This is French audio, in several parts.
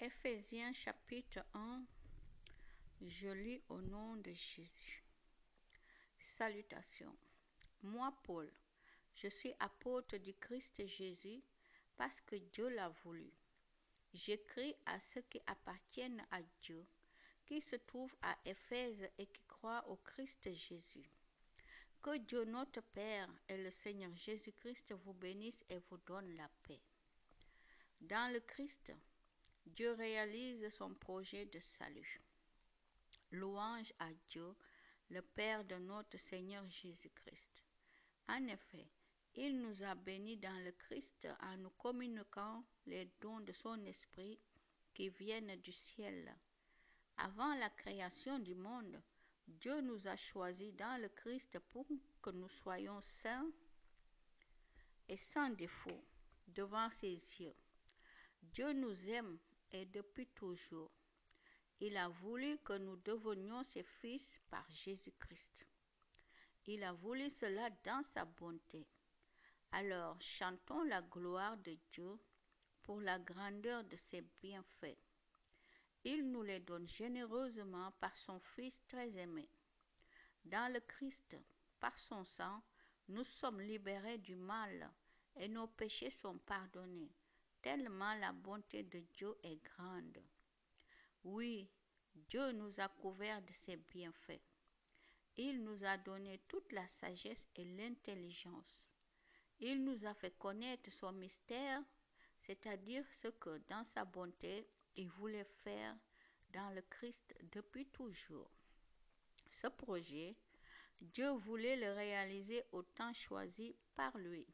Éphésiens chapitre 1, je lis au nom de Jésus. Salutations. Moi, Paul, je suis apôtre du Christ Jésus parce que Dieu l'a voulu. J'écris à ceux qui appartiennent à Dieu, qui se trouvent à Éphèse et qui croient au Christ Jésus. Que Dieu notre Père et le Seigneur Jésus-Christ vous bénissent et vous donnent la paix. Dans le Christ, Dieu réalise son projet de salut. Louange à Dieu, le Père de notre Seigneur Jésus-Christ. En effet, il nous a bénis dans le Christ en nous communiquant les dons de son Esprit qui viennent du ciel. Avant la création du monde, Dieu nous a choisis dans le Christ pour que nous soyons saints et sans défaut devant ses yeux. Dieu nous aime et depuis toujours. Il a voulu que nous devenions ses fils par Jésus-Christ. Il a voulu cela dans sa bonté. Alors chantons la gloire de Dieu pour la grandeur de ses bienfaits. Il nous les donne généreusement par son Fils très aimé. Dans le Christ, par son sang, nous sommes libérés du mal et nos péchés sont pardonnés, tellement la bonté de Dieu est grande. Oui, Dieu nous a couverts de ses bienfaits. Il nous a donné toute la sagesse et l'intelligence. Il nous a fait connaître son mystère, c'est-à-dire ce que, dans sa bonté, il voulait faire dans le Christ depuis toujours. Ce projet, Dieu voulait le réaliser au temps choisi par lui.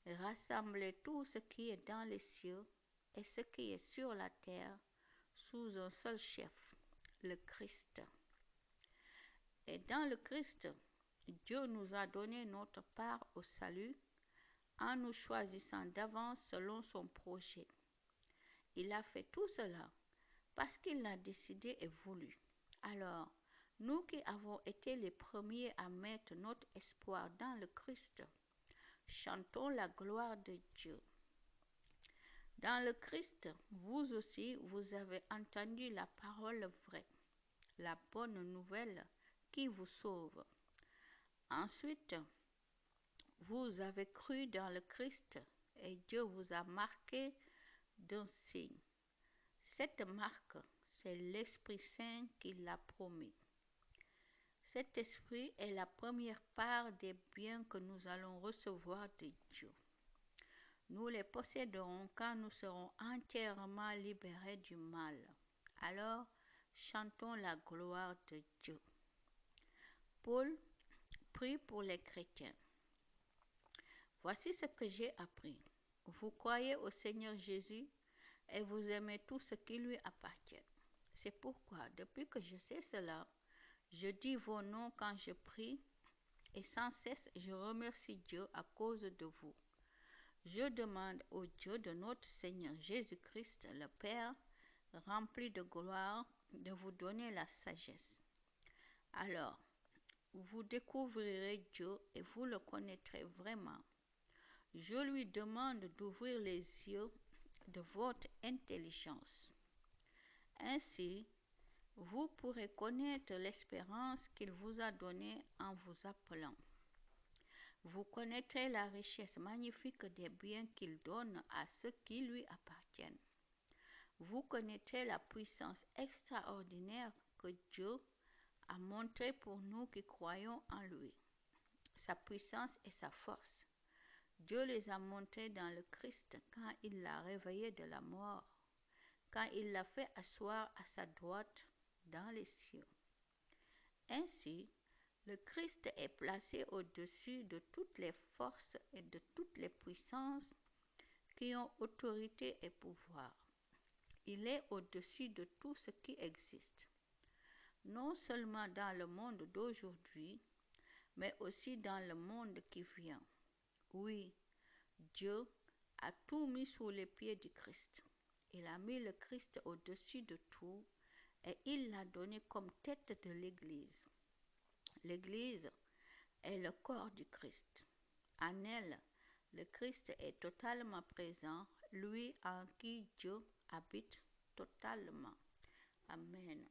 Rassembler tout ce qui est dans les cieux et ce qui est sur la terre sous un seul chef, le Christ. Et dans le Christ, Dieu nous a donné notre part au salut en nous choisissant d'avance selon son projet. Il a fait tout cela parce qu'il l'a décidé et voulu. Alors, nous qui avons été les premiers à mettre notre espoir dans le Christ, chantons la gloire de Dieu. Dans le Christ, vous aussi, vous avez entendu la parole vraie, la bonne nouvelle qui vous sauve. Ensuite, vous avez cru dans le Christ et Dieu vous a marqué d'un signe. Cette marque, c'est l'Esprit Saint qui l'a promis. Cet Esprit est la première part des biens que nous allons recevoir de Dieu. Nous les posséderons quand nous serons entièrement libérés du mal. Alors, chantons la gloire de Dieu. Paul prie pour les chrétiens. Voici ce que j'ai appris. Vous croyez au Seigneur Jésus et vous aimez tout ce qui lui appartient. C'est pourquoi, depuis que je sais cela, je dis vos noms quand je prie et sans cesse je remercie Dieu à cause de vous. Je demande au Dieu de notre Seigneur Jésus-Christ, le Père, rempli de gloire, de vous donner la sagesse. Alors, vous découvrirez Dieu et vous le connaîtrez vraiment. Je lui demande d'ouvrir les yeux de votre intelligence. Ainsi, vous pourrez connaître l'espérance qu'il vous a donnée en vous appelant. Vous connaîtrez la richesse magnifique des biens qu'il donne à ceux qui lui appartiennent. Vous connaîtrez la puissance extraordinaire que Dieu a montrée pour nous qui croyons en lui. Sa puissance et sa force. Dieu les a montrées dans le Christ quand il l'a réveillé de la mort, quand il l'a fait asseoir à sa droite dans les cieux. Ainsi, le Christ est placé au-dessus de toutes les forces et de toutes les puissances qui ont autorité et pouvoir. Il est au-dessus de tout ce qui existe, non seulement dans le monde d'aujourd'hui, mais aussi dans le monde qui vient. Oui, Dieu a tout mis sous les pieds du Christ. Il a mis le Christ au-dessus de tout et il l'a donné comme tête de l'Église. L'Église est le corps du Christ. En elle, le Christ est totalement présent, lui en qui Dieu habite totalement. Amen.